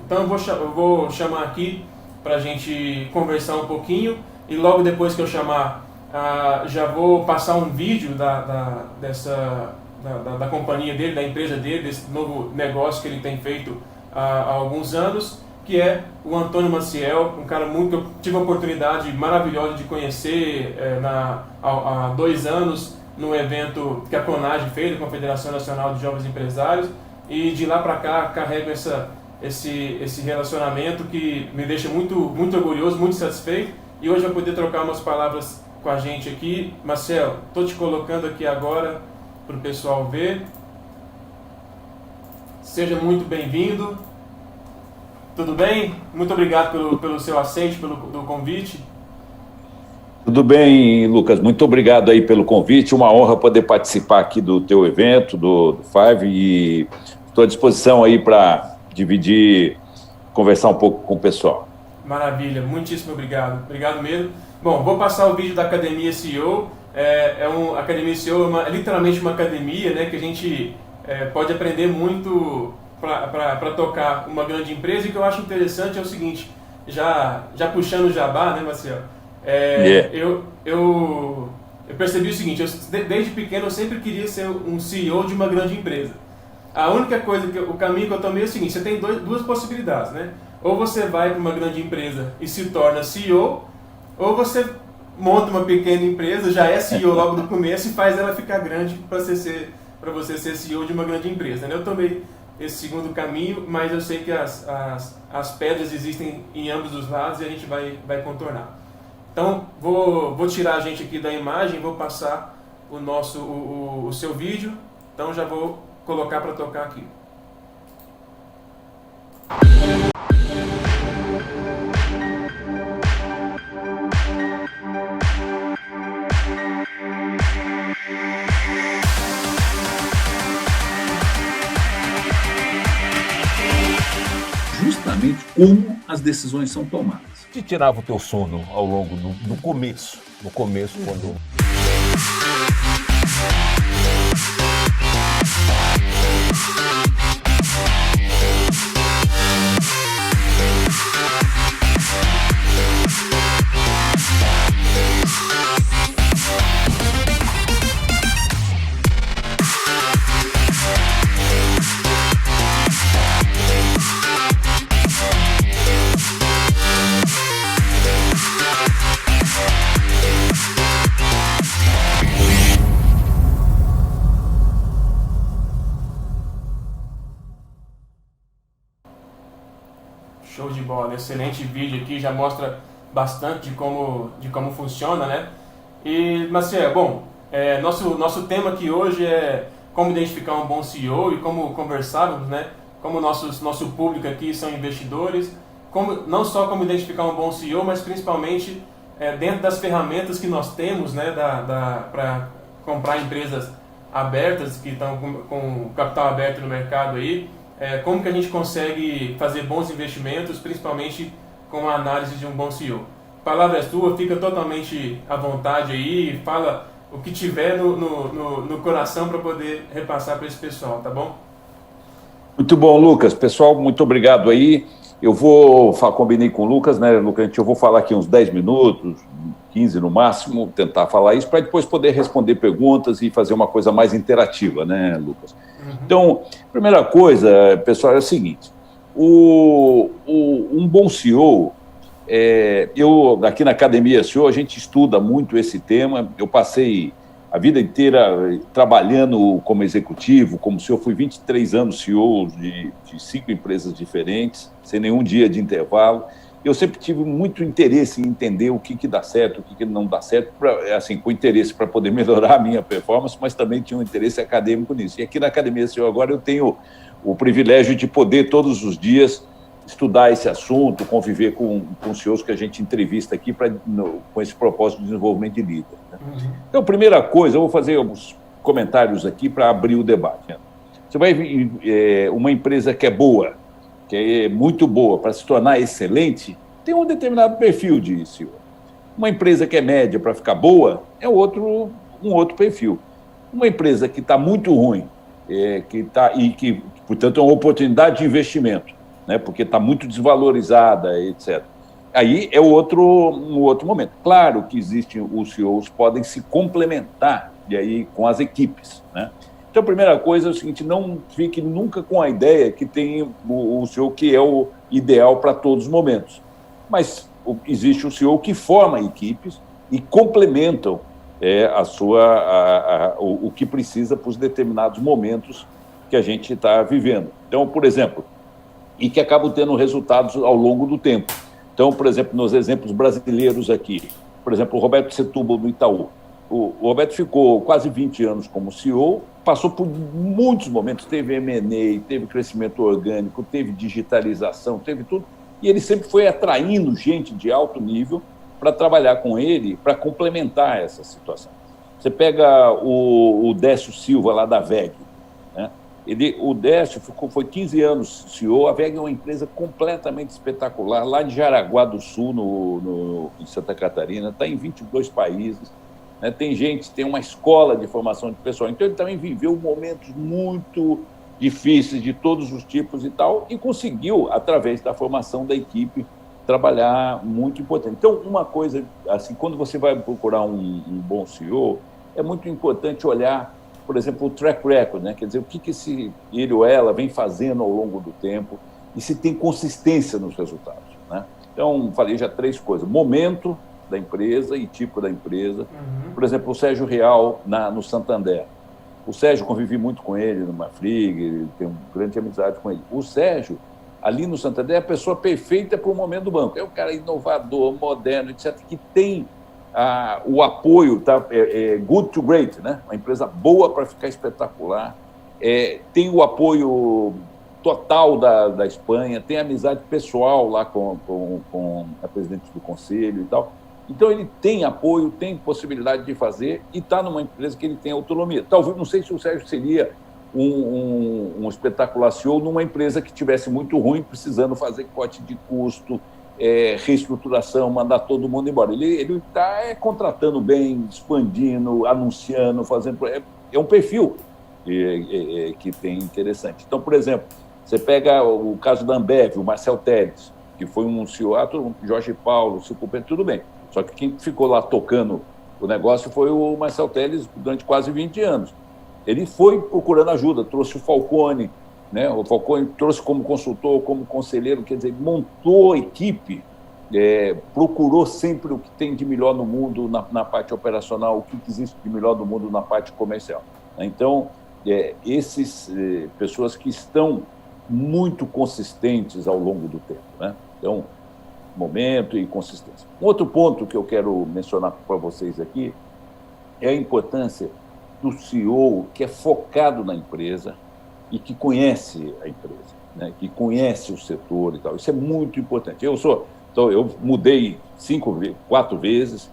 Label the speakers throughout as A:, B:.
A: Então eu vou chamar aqui para a gente conversar um pouquinho e logo depois que eu chamar, já vou passar um vídeo da companhia dele, da empresa dele, desse novo negócio que ele tem feito há alguns anos, que é o Antônio Maciel, um cara muito, eu tive a oportunidade maravilhosa de conhecer há 2 anos num evento que a CONAGE fez, a Confederação Nacional de Jovens Empresários, e de lá para cá carrego esse relacionamento que me deixa muito, muito orgulhoso, muito satisfeito, e hoje eu vou poder trocar umas palavras com a gente aqui. Marcel, estou te colocando aqui agora para o pessoal ver. Seja muito bem-vindo. Tudo bem? Muito obrigado pelo seu aceite, do convite.
B: Tudo bem, Lucas. Muito obrigado aí pelo convite. Uma honra poder participar aqui do teu evento, do Five, e estou à disposição aí para dividir, conversar um pouco com o pessoal.
A: Maravilha, muitíssimo obrigado. Obrigado mesmo. Bom, vou passar o vídeo da Academia CEO. A Academia CEO é literalmente uma academia, né, que a gente pode aprender muito para tocar uma grande empresa. E o que eu acho interessante é o seguinte, já puxando o jabá, né, Marcelo? Eu percebi o seguinte, desde pequeno eu sempre queria ser um CEO de uma grande empresa. A única coisa, o caminho que eu tomei é o seguinte, você tem duas possibilidades, né? Ou você vai para uma grande empresa e se torna CEO, ou você monta uma pequena empresa, já é CEO logo do começo e faz ela ficar grande para você ser CEO de uma grande empresa, né? Eu tomei esse segundo caminho, mas eu sei que as pedras existem em ambos os lados e a gente vai contornar. Então, vou tirar a gente aqui da imagem, vou passar o seu vídeo, então já vou colocar para tocar aqui.
C: Justamente como as decisões são tomadas.
D: O que tirava o teu sono ao longo do começo? No começo, quando...
A: Show de bola, excelente vídeo aqui, já mostra bastante de como funciona, né? E, Marcelo, bom, nosso tema aqui hoje é como identificar um bom CEO e como conversávamos, né? Como nosso público aqui são investidores, não só como identificar um bom CEO, mas principalmente dentro das ferramentas que nós temos, né? Para comprar empresas abertas, que estão com capital aberto no mercado aí, como que a gente consegue fazer bons investimentos, principalmente com a análise de um bom CEO. A palavra é sua, fica totalmente à vontade aí, fala o que tiver no coração para poder repassar para esse pessoal, tá bom?
B: Muito bom, Lucas. Pessoal, muito obrigado aí. Eu combinei com o Lucas, né, Lucas? Eu vou falar aqui uns 10 minutos, 15 no máximo, tentar falar isso, para depois poder responder perguntas e fazer uma coisa mais interativa, né, Lucas? Então, primeira coisa, pessoal, é o seguinte, um bom CEO, aqui na Academia CEO, a gente estuda muito esse tema. Eu passei a vida inteira trabalhando como executivo, como CEO, fui 23 anos CEO de 5 empresas diferentes, sem nenhum dia de intervalo. Eu sempre tive muito interesse em entender o que dá certo, o que não dá certo, assim, com interesse para poder melhorar a minha performance, mas também tinha um interesse acadêmico nisso. E aqui na Academia CEO agora eu tenho o privilégio de poder todos os dias estudar esse assunto, conviver com CEOs que a gente entrevista aqui com esse propósito de desenvolvimento de líder, né? Então, primeira coisa, eu vou fazer alguns comentários aqui para abrir o debate, né? Você vai ver uma empresa que é boa, que é muito boa, para se tornar excelente, tem um determinado perfil de CEO. Uma empresa que é média para ficar boa é um outro perfil. Uma empresa que está muito ruim, que, portanto, é uma oportunidade de investimento, né, porque está muito desvalorizada, etc. Aí é um outro momento. Claro que existem, os CEOs podem se complementar e aí, com as equipes, né? Então, a primeira coisa é o seguinte: não fique nunca com a ideia que tem o CEO que é o ideal para todos os momentos. Mas existe o CEO que forma equipes e complementam o que precisa para os determinados momentos que a gente está vivendo. Então, por exemplo, e que acabam tendo resultados ao longo do tempo. Então, por exemplo, nos exemplos brasileiros aqui, por exemplo, o Roberto Setúbal do Itaú. O Roberto ficou quase 20 anos como CEO, passou por muitos momentos, teve M&A, teve crescimento orgânico, teve digitalização, teve tudo, e ele sempre foi atraindo gente de alto nível para trabalhar com ele, para complementar essa situação. Você pega o Décio Silva, lá da VEG, né? O Décio foi 15 anos CEO, a VEG é uma empresa completamente espetacular, lá de Jaraguá do Sul, em Santa Catarina, está em 22 países, né? Tem uma escola de formação de pessoal, então ele também viveu momentos muito difíceis de todos os tipos e tal, e conseguiu, através da formação da equipe, trabalhar muito importante. Então, uma coisa, assim, quando você vai procurar um bom CEO, é muito importante olhar, por exemplo, o track record, né? Quer dizer, o que ele ou ela vem fazendo ao longo do tempo e se tem consistência nos resultados, né? Então, falei já 3 coisas: momento da empresa e tipo da empresa. Por exemplo, o Sérgio Real no Santander. O Sérgio, convivi muito com ele no Marfrig, tenho uma grande amizade com ele. O Sérgio, ali no Santander, é a pessoa perfeita para o momento do banco. É um cara inovador, moderno, etc., que tem o apoio, tá? Good to great, né? Uma empresa boa para ficar espetacular. Tem o apoio total da Espanha, tem amizade pessoal lá com a presidente do conselho e tal. Então, ele tem apoio, tem possibilidade de fazer e está numa empresa que ele tem autonomia. Talvez, não sei se o Sérgio seria um espetacular CEO numa empresa que tivesse muito ruim, precisando fazer corte de custo, reestruturação, mandar todo mundo embora. Ele está contratando bem, expandindo, anunciando, fazendo... É um perfil que tem interessante. Então, por exemplo, você pega o caso da Ambev, o Marcel Telles, que foi um CEO, Jorge Paulo, Silvio Pedro, tudo bem. Só que quem ficou lá tocando o negócio foi o Marcel Telles durante quase 20 anos. Ele foi procurando ajuda, trouxe o Falcone, né? O Falcone trouxe como consultor, como conselheiro, quer dizer, montou a equipe, procurou sempre o que tem de melhor no mundo na parte operacional, o que existe de melhor no mundo na parte comercial. Então, essas pessoas que estão muito consistentes ao longo do tempo, né? Então, momento e consistência. Um outro ponto que eu quero mencionar para vocês aqui é a importância do CEO que é focado na empresa e que conhece a empresa, né? Que conhece o setor e tal. Isso é muito importante. Então, eu mudei 4 vezes,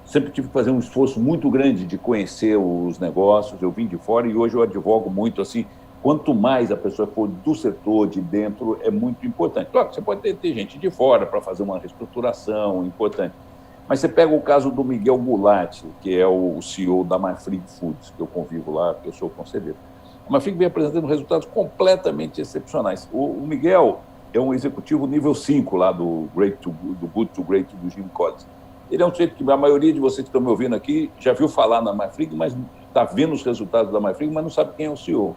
B: sempre tive que fazer um esforço muito grande de conhecer os negócios. Eu vim de fora e hoje eu advogo muito assim. Quanto mais a pessoa for do setor, de dentro, é muito importante. Claro, você pode ter gente de fora para fazer uma reestruturação importante. Mas você pega o caso do Miguel Gulatti, que é o CEO da Marfrig Foods, que eu convivo lá, que eu sou conselheiro. A Marfrig vem apresentando resultados completamente excepcionais. O Miguel é um executivo nível 5 lá do Good to Great do Jim Collins. Ele é um sujeito que a maioria de vocês que estão me ouvindo aqui já viu falar na Marfrig, mas está vendo os resultados da Marfrig, mas não sabe quem é o CEO.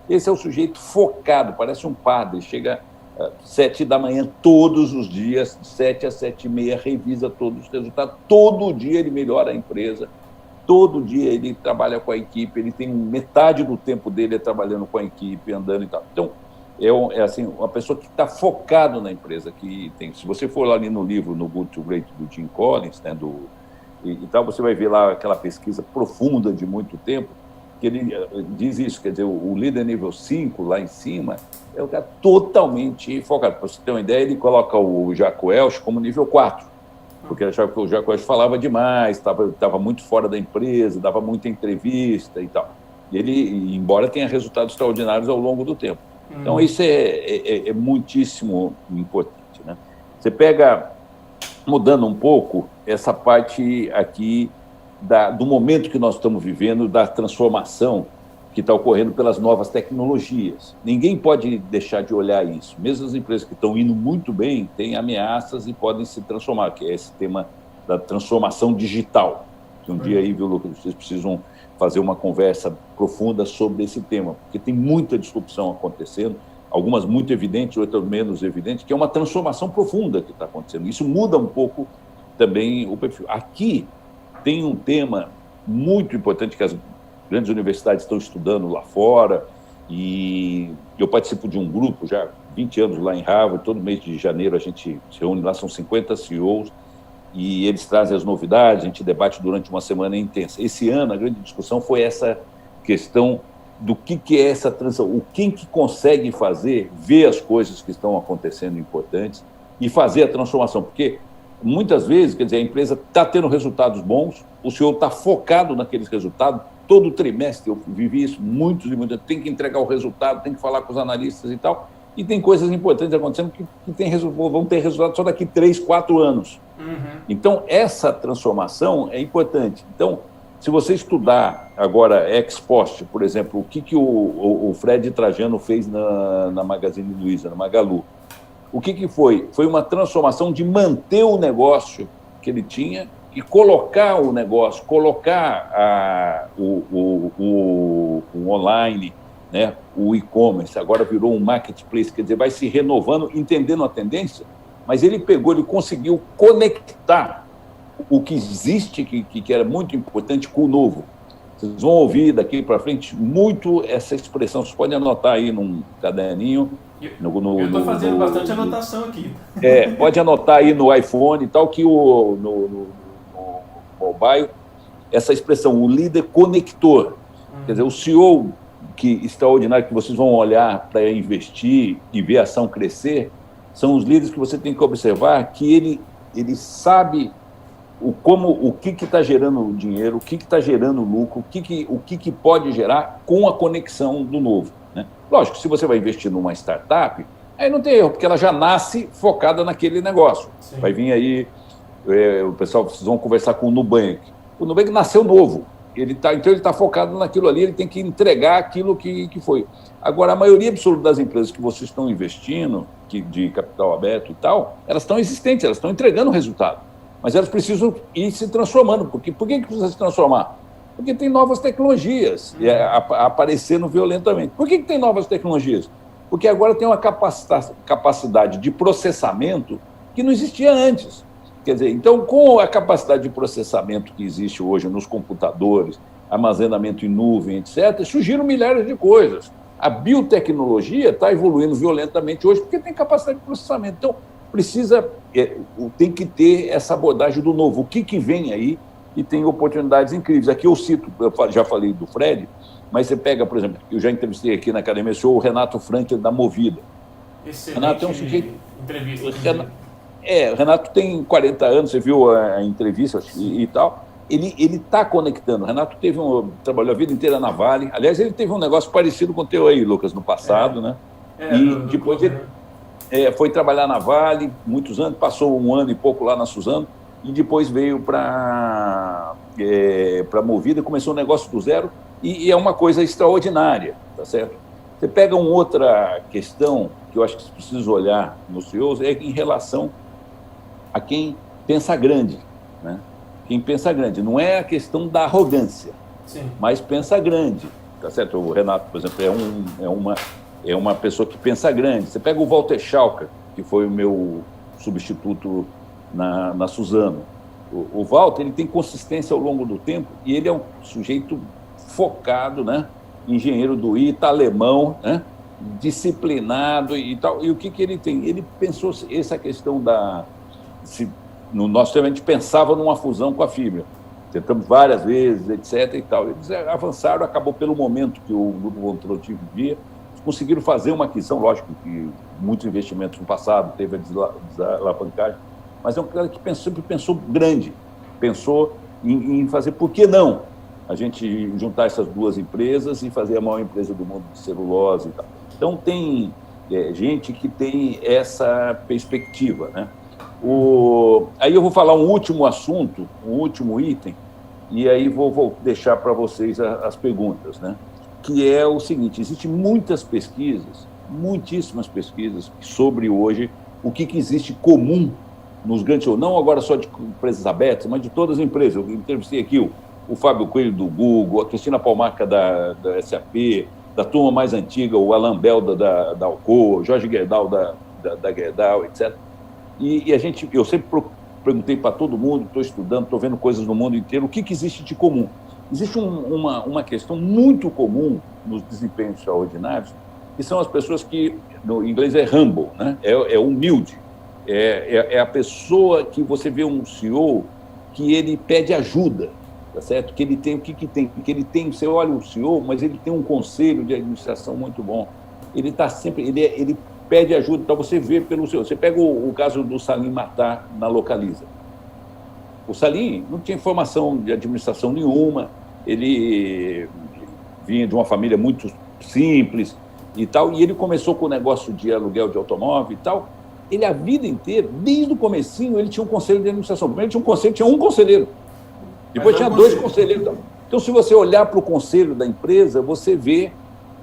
B: Esse é o sujeito focado, parece um padre, chega às 7 da manhã todos os dias, de 7 às 7h30, revisa todos os resultados, todo dia ele melhora a empresa, todo dia ele trabalha com a equipe, ele tem metade do tempo dele trabalhando com a equipe, andando e tal. Então, é assim, uma pessoa que está focado na empresa, que tem. Se você for lá ali no livro, no Good to Great, do Jim Collins, né, e tal, você vai ver lá aquela pesquisa profunda de muito tempo, que ele diz isso, quer dizer, o líder nível 5, lá em cima, é o cara totalmente focado. Para você ter uma ideia, ele coloca o Jacques Welch como nível 4, porque achava que o Jacques Welch falava demais, estava muito fora da empresa, dava muita entrevista e tal. E ele, embora tenha resultados extraordinários ao longo do tempo. Então, isso é muitíssimo importante, né? Você pega, mudando um pouco, essa parte aqui do momento que nós estamos vivendo, da transformação que está ocorrendo pelas novas tecnologias. Ninguém pode deixar de olhar isso. Mesmo as empresas que estão indo muito bem têm ameaças e podem se transformar, que é esse tema da transformação digital. Que um dia aí, viu, Lucas, vocês precisam fazer uma conversa profunda sobre esse tema, porque tem muita disrupção acontecendo, algumas muito evidentes, outras menos evidentes, que é uma transformação profunda que está acontecendo. Isso muda um pouco também o perfil. Aqui tem um tema muito importante que as grandes universidades estão estudando lá fora, e eu participo de um grupo já há 20 anos lá em Harvard, todo mês de janeiro a gente se reúne lá, são 50 CEOs, e eles trazem as novidades, a gente debate durante uma semana intensa. Esse ano a grande discussão foi essa questão do que é essa transição, o quem que consegue fazer, ver as coisas que estão acontecendo importantes e fazer a transformação, porque muitas vezes, quer dizer, a empresa está tendo resultados bons, o senhor está focado naqueles resultados, todo trimestre eu vivi isso, muitos e muitos, tem que entregar o resultado, tem que falar com os analistas e tal, e tem coisas importantes acontecendo que vão ter resultado só daqui 3, 4 anos. Então, essa transformação é importante. Então, se você estudar agora ex post, por exemplo, o que o Fred Trajano fez na Magazine Luiza, na Magalu, o que foi? Foi uma transformação de manter o negócio que ele tinha e colocar o negócio, colocar o online, né, o e-commerce, agora virou um marketplace, quer dizer, vai se renovando, entendendo a tendência, mas ele conseguiu conectar o que existe, que era muito importante, com o novo. Vocês vão ouvir daqui para frente muito essa expressão, vocês podem anotar aí num caderninho.
A: Eu estou fazendo bastante anotação aqui.
B: Pode anotar aí no iPhone e tal, que no mobile, essa expressão, o líder conector. Quer dizer, o CEO extraordinário que vocês vão olhar para investir e ver a ação crescer, são os líderes que você tem que observar que ele sabe o que está gerando dinheiro, o que está gerando lucro, o que pode gerar com a conexão do novo. Né? Lógico, se você vai investir numa startup, aí não tem erro, porque ela já nasce focada naquele negócio. Sim. Vai vir aí, o pessoal, vocês vão conversar com o Nubank. O Nubank nasceu novo, então ele está focado naquilo ali, ele tem que entregar aquilo que foi. Agora, a maioria absoluta das empresas que vocês estão investindo, de capital aberto e tal, elas estão existentes, elas estão entregando resultado. Mas elas precisam ir se transformando. Por que precisa se transformar? Porque tem novas tecnologias aparecendo violentamente. Por que tem novas tecnologias? Porque agora tem uma capacidade de processamento que não existia antes. Quer dizer, então, com a capacidade de processamento que existe hoje nos computadores, armazenamento em nuvem, etc., surgiram milhares de coisas. A biotecnologia está evoluindo violentamente hoje porque tem capacidade de processamento. Então, tem que ter essa abordagem do novo. O que vem aí e tem oportunidades incríveis. Aqui eu já falei do Fred, mas você pega, por exemplo, eu já entrevistei aqui na Academia o Renato Frankel da Movida.
A: Excelente.
B: Renato é um sujeito...
A: entrevista.
B: O Renato tem 40 anos, você viu a entrevista e tal. Ele está conectando. O Renato trabalhou a vida inteira na Vale. Aliás, ele teve um negócio parecido com o teu aí, Lucas, no passado, né? Depois ele foi trabalhar na Vale muitos anos, passou 1 ano e pouco lá na Suzano, e depois veio para a Movida, começou um negócio do zero, e é uma coisa extraordinária, tá certo? Você pega uma outra questão que eu acho que você precisa olhar nos CEOs, é em relação a quem pensa grande, né? Quem pensa grande, não é a questão da arrogância, sim, mas pensa grande, tá certo? O Renato, por exemplo, é uma pessoa que pensa grande. Você pega o Walter Schalker, que foi o meu substituto na Suzano. O Walter, ele tem consistência ao longo do tempo e ele é um sujeito focado, né? Engenheiro do ITA, alemão, né? Disciplinado e tal. E o que ele tem? Ele pensou essa questão nós também pensava numa fusão com a Fibra. Tentamos várias vezes, etc. e tal. Eles avançaram, acabou pelo momento que o Grupo Votorantim vivia. Conseguiram fazer uma aquisição, lógico que muitos investimentos no passado, teve a desalavancagem, mas é um cara que sempre pensou grande, pensou em fazer, por que não a gente juntar essas duas empresas e fazer a maior empresa do mundo de celulose e tal. Então, tem gente que tem essa perspectiva, né? Aí eu vou falar um último assunto, um último item, e aí vou deixar para vocês as perguntas, né? que é o seguinte: existem muitas pesquisas, muitíssimas pesquisas sobre hoje o que existe comum nos grandes shows, não agora só de empresas abertas, mas de todas as empresas. Eu entrevistei aqui o Fábio Coelho do Google, a Cristina Palmaca da SAP, da turma mais antiga, o Alan Belda da Alcoa, o Jorge Gerdau da Gerdau, etc. E eu sempre perguntei para todo mundo, estou estudando, estou vendo coisas no mundo inteiro, o que existe de comum. Existe uma questão muito comum nos desempenhos extraordinários, que são as pessoas que, no inglês é humble, né? É humilde. É a pessoa que você vê um CEO que ele pede ajuda, tá certo? Que ele tem o que tem, que ele tem. Você olha o CEO, mas ele tem um conselho de administração muito bom. Ele está sempre, ele pede ajuda para você ver pelo CEO. Você pega o caso do Salim Matar na Localiza. O Salim não tinha formação de administração nenhuma. Ele vinha de uma família muito simples e tal, e ele começou com o negócio de aluguel de automóvel e tal. Ele, a vida inteira, desde o comecinho, ele tinha um conselho de administração. Primeiro tinha um conselheiro. Depois tinha dois conselheiros. Então, se você olhar para o conselho da empresa, você vê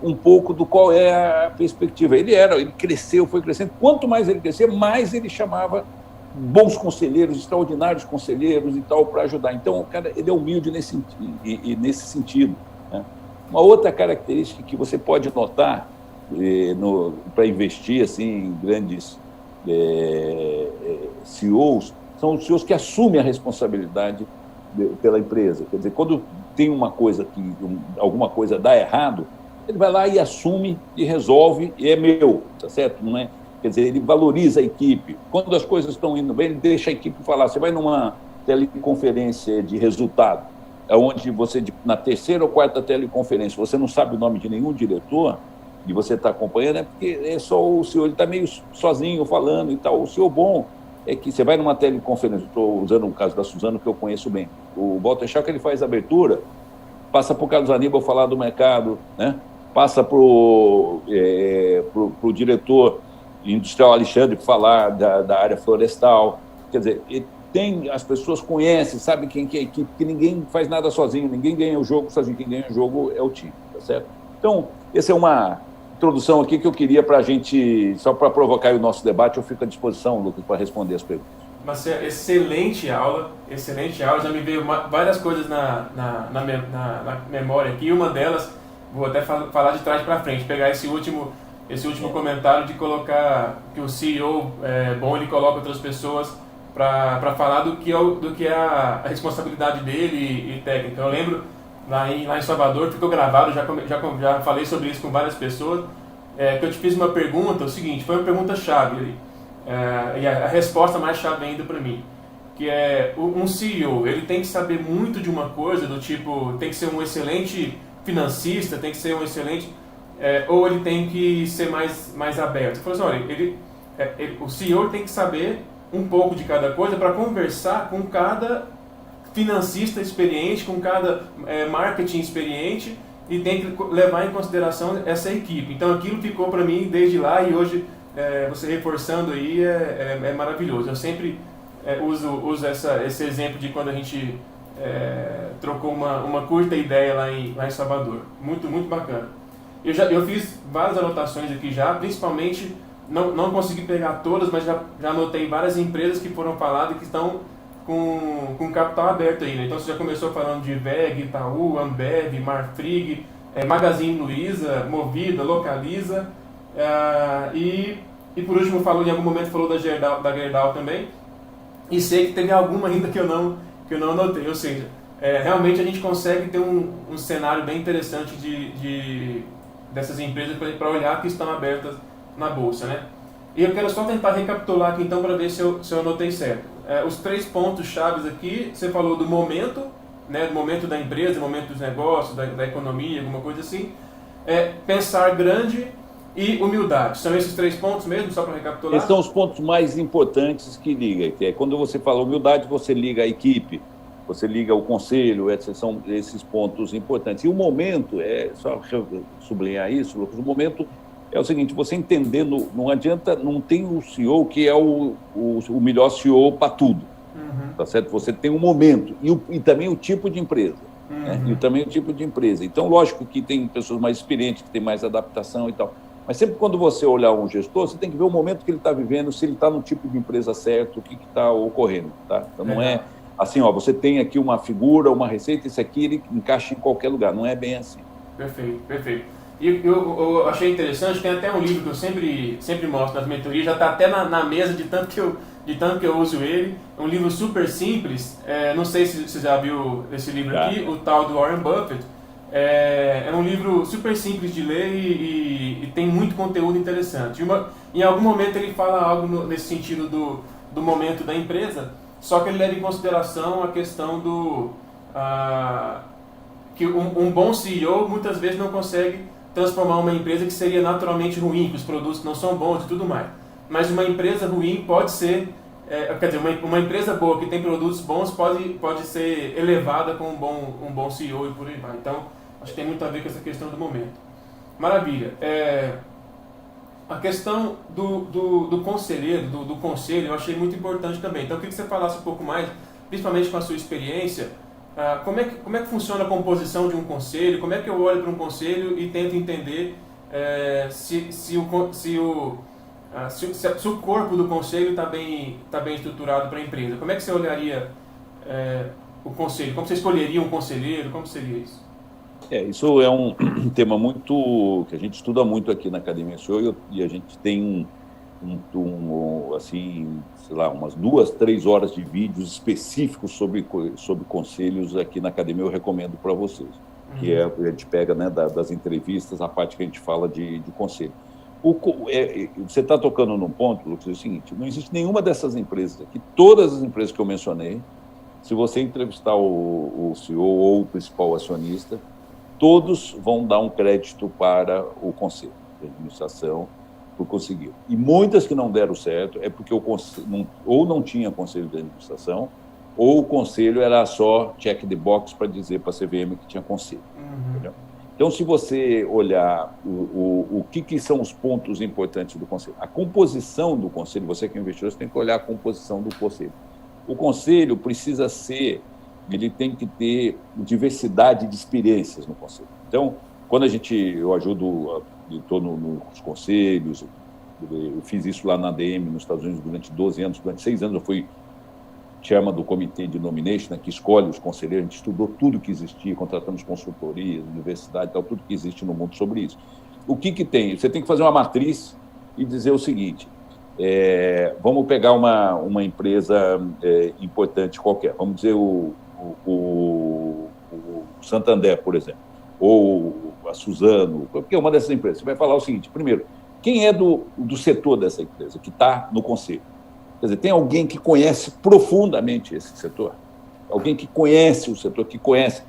B: um pouco do qual é a perspectiva. Ele cresceu, foi crescendo. Quanto mais ele crescia, mais ele chamava bons conselheiros, extraordinários conselheiros e tal, para ajudar. Então, o cara, ele é humilde nesse sentido, né? Uma outra característica que você pode notar para investir assim, em grandes CEOs, são os CEOs que assumem a responsabilidade pela empresa. Quer dizer, quando tem alguma coisa dá errado, ele vai lá e assume e resolve, e é meu, tá certo? Não é? Quer dizer, ele valoriza a equipe. Quando as coisas estão indo bem, ele deixa a equipe falar. Você vai numa teleconferência de resultado, onde você, na terceira ou quarta teleconferência, você não sabe o nome de nenhum diretor, e você está acompanhando, é porque é só o senhor, ele está meio sozinho falando e tal. O senhor bom é que você vai numa teleconferência, estou usando o caso da Suzano, que eu conheço bem. O Walter Schack, ele faz a abertura, passa para o Carlos Aníbal falar do mercado, né? Passa para o diretor industrial Alexandre falar da área florestal. Quer dizer, as pessoas conhecem, sabem quem que é a equipe, porque ninguém faz nada sozinho, ninguém ganha o jogo sozinho, quem ganha o jogo é o time, tá certo? Então, essa é uma introdução aqui que eu queria para a gente, só para provocar o nosso debate. Eu fico à disposição, Lucas, para responder as perguntas.
A: Marcelo, excelente aula, já me veio várias coisas na memória aqui, uma delas, vou até falar de trás para frente, pegar esse último comentário de colocar que o CEO é bom, ele coloca outras pessoas para falar do que é a responsabilidade dele e técnica. Eu lembro, lá em Salvador, ficou gravado, já falei sobre isso com várias pessoas, que eu te fiz uma pergunta, o seguinte, foi uma pergunta-chave ali, e a resposta mais chave ainda para mim, que é, um CEO, ele tem que saber muito de uma coisa, do tipo, tem que ser um excelente financista, tem que ser um excelente, ou ele tem que ser mais aberto. Ele falou assim, olha, o CEO tem que saber um pouco de cada coisa para conversar com cada financista experiente, com cada marketing experiente, e tem que levar em consideração essa equipe. Então aquilo ficou para mim desde lá, e hoje você reforçando aí é maravilhoso. Eu sempre uso esse exemplo de quando a gente trocou uma curta ideia lá em Salvador. Muito, muito bacana. Eu fiz várias anotações aqui já, principalmente, não consegui pegar todas, mas já anotei várias empresas que foram faladas e que estão com capital aberto aí, né? Então você já começou falando de VEG, Itaú, Ambev, Marfrig, Magazine Luiza, Movida, Localiza, e por último em algum momento falou da Gerdau também, e sei que teve alguma ainda que eu não anotei, ou seja, realmente a gente consegue ter um cenário bem interessante dessas empresas para olhar que estão abertas na Bolsa, né? E eu quero só tentar recapitular aqui então para ver se eu anotei certo. Os 3 pontos chaves aqui, você falou do momento, né, do momento da empresa, do momento dos negócios, da economia, alguma coisa assim. Pensar grande e humildade. São esses 3 pontos mesmo, só para recapitular?
B: Esses são os pontos mais importantes que liga. Que quando você fala humildade, você liga a equipe, você liga o conselho, são esses pontos importantes. E o momento, só sublinhar isso, Lucas, o momento é o seguinte, você entender, não adianta, não tem o CEO que é o melhor CEO para tudo, tá certo? Você tem um momento e também o tipo de empresa. né? E também o tipo de empresa. Então, lógico que tem pessoas mais experientes, que têm mais adaptação e tal. Mas sempre quando você olhar um gestor, você tem que ver o momento que ele está vivendo, se ele está no tipo de empresa certo, o que está ocorrendo. Tá? Então, não é assim, ó, você tem aqui uma figura, uma receita, esse aqui ele encaixa em qualquer lugar. Não é bem assim.
A: Perfeito, perfeito. E eu achei interessante, tem até um livro que eu sempre mostro nas mentorias, já está até na mesa de tanto que eu uso ele. É um livro super simples, não sei se você já viu esse livro aqui, o tal do Warren Buffett. É um livro super simples de ler e tem muito conteúdo interessante. Em algum momento ele fala algo nesse sentido do momento da empresa, só que ele leva em consideração a questão que um bom CEO muitas vezes não consegue transformar uma empresa que seria naturalmente ruim, que os produtos não são bons e tudo mais. Mas uma empresa ruim pode ser, quer dizer, uma empresa boa que tem produtos bons pode ser elevada com um bom CEO e por aí vai. Então, acho que tem muito a ver com essa questão do momento. Maravilha. A questão do conselheiro, do conselho, eu achei muito importante também. Então, eu queria que você falasse um pouco mais, principalmente com a sua experiência, como é que funciona a composição de um conselho, como é que eu olho para um conselho e tento entender se o corpo do conselho está bem estruturado para a empresa. Como é que você olharia o conselho? Como você escolheria um conselheiro? Como seria isso?
B: Isso é um tema muito que a gente estuda muito aqui na Academia SEO e a gente tem assim, sei lá, umas 2, 3 horas de vídeos específicos sobre conselhos aqui na Academia, eu recomendo para vocês. Que a gente pega, né, das entrevistas, a parte que a gente fala de conselho. Você está tocando num ponto, Lucas, é o seguinte, não existe nenhuma dessas empresas aqui, todas as empresas que eu mencionei, se você entrevistar o CEO ou o principal acionista, todos vão dar um crédito para o conselho de administração por conseguir. E muitas que não deram certo é porque ou não tinha conselho de administração, ou o conselho era só check the box para dizer para a CVM que tinha conselho. Entendeu? Então, se você olhar o que são os pontos importantes do conselho, a composição do conselho, você que é investidor, você tem que olhar a composição do conselho. O conselho precisa ele tem que ter diversidade de experiências no conselho. Então, quando eu ajudo, estou nos conselhos, eu fiz isso lá na ADM, nos Estados Unidos, durante 12 anos, durante 6 anos eu fui chairman do comitê de nomination, né, que escolhe os conselheiros, a gente estudou tudo que existia, contratamos consultorias, universidade, tal, tudo que existe no mundo sobre isso. O que tem? Você tem que fazer uma matriz e dizer o seguinte, vamos pegar uma empresa importante qualquer, vamos dizer o Santander, por exemplo, ou a Suzano, porque é uma dessas empresas. Você vai falar o seguinte, primeiro, quem é do setor dessa empresa, que está no conselho? Quer dizer, tem alguém que conhece profundamente esse setor? Alguém que conhece o setor, que conhece.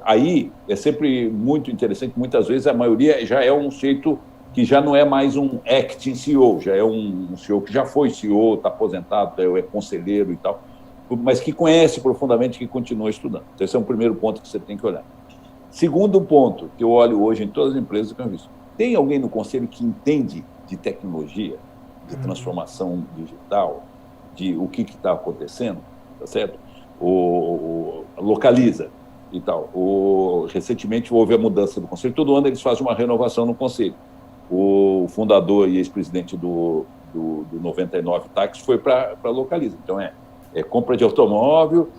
B: Aí é sempre muito interessante, muitas vezes a maioria já é um sujeito que já não é mais um acting CEO, já é um CEO que já foi CEO, está aposentado, é conselheiro e tal, mas que conhece profundamente, que continua estudando. Então, esse é um primeiro ponto que você tem que olhar. Segundo ponto, que eu olho hoje em todas as empresas que eu visto, tem alguém no conselho que entende de tecnologia, de transformação digital, de o que está acontecendo, tá certo? Localiza e tal. Recentemente houve a mudança do conselho, todo ano eles fazem uma renovação no conselho. O fundador e ex-presidente do 99 Táxi foi para Localiza. Então, compra de automóvel,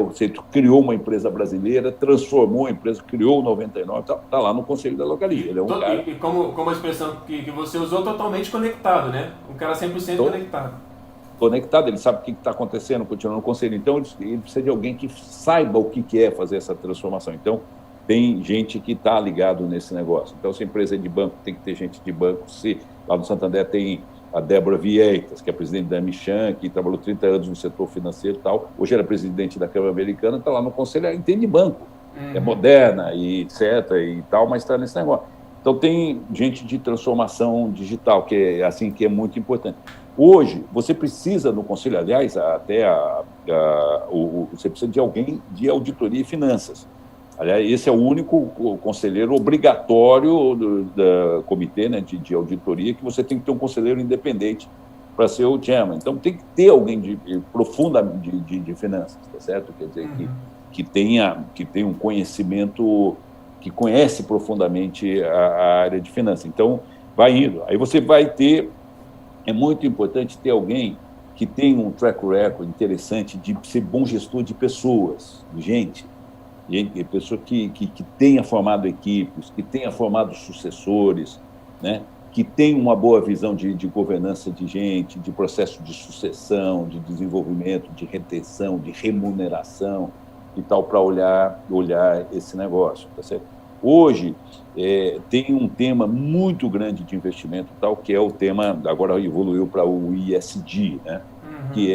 B: você criou uma empresa brasileira, transformou a empresa, criou o 99, está lá no conselho da Localiza. Ele é um cara...
A: E como a expressão que você usou, totalmente conectado, né? Um cara 100%
B: conectado, ele sabe o que está acontecendo, continua no conselho. Então, ele precisa de alguém que saiba o que é fazer essa transformação. Então, tem gente que está ligado nesse negócio. Então, se a empresa é de banco, tem que ter gente de banco. Se lá no Santander tem a Débora Vieitas, que é presidente da Michan, que trabalhou 30 anos no setor financeiro e tal. Hoje era presidente da Câmara Americana, está lá no conselho, entende banco. É moderna e etc. e tal, mas está nesse negócio. Então, tem gente de transformação digital, que é muito importante. Hoje, você precisa, no conselho, aliás, você precisa de alguém de auditoria e finanças. Aliás, esse é o único conselheiro obrigatório do comitê, né, de auditoria, que você tem que ter um conselheiro independente para ser o chairman. Então, tem que ter alguém profunda de finanças, tá certo? Quer dizer, tenha um conhecimento, que conhece profundamente a área de finanças. Então, vai indo. Aí você vai ter, é muito importante ter alguém que tem um track record interessante de ser bom gestor de pessoas, de gente, pessoa que tenha formado equipes, que tenha formado sucessores, né? Que tenha uma boa visão de governança de gente, de processo de sucessão, de desenvolvimento, de retenção, de remuneração e tal, para olhar esse negócio, tá certo? Hoje, tem um tema muito grande de investimento, tal, que é o tema, agora evoluiu para o ESG, né? Que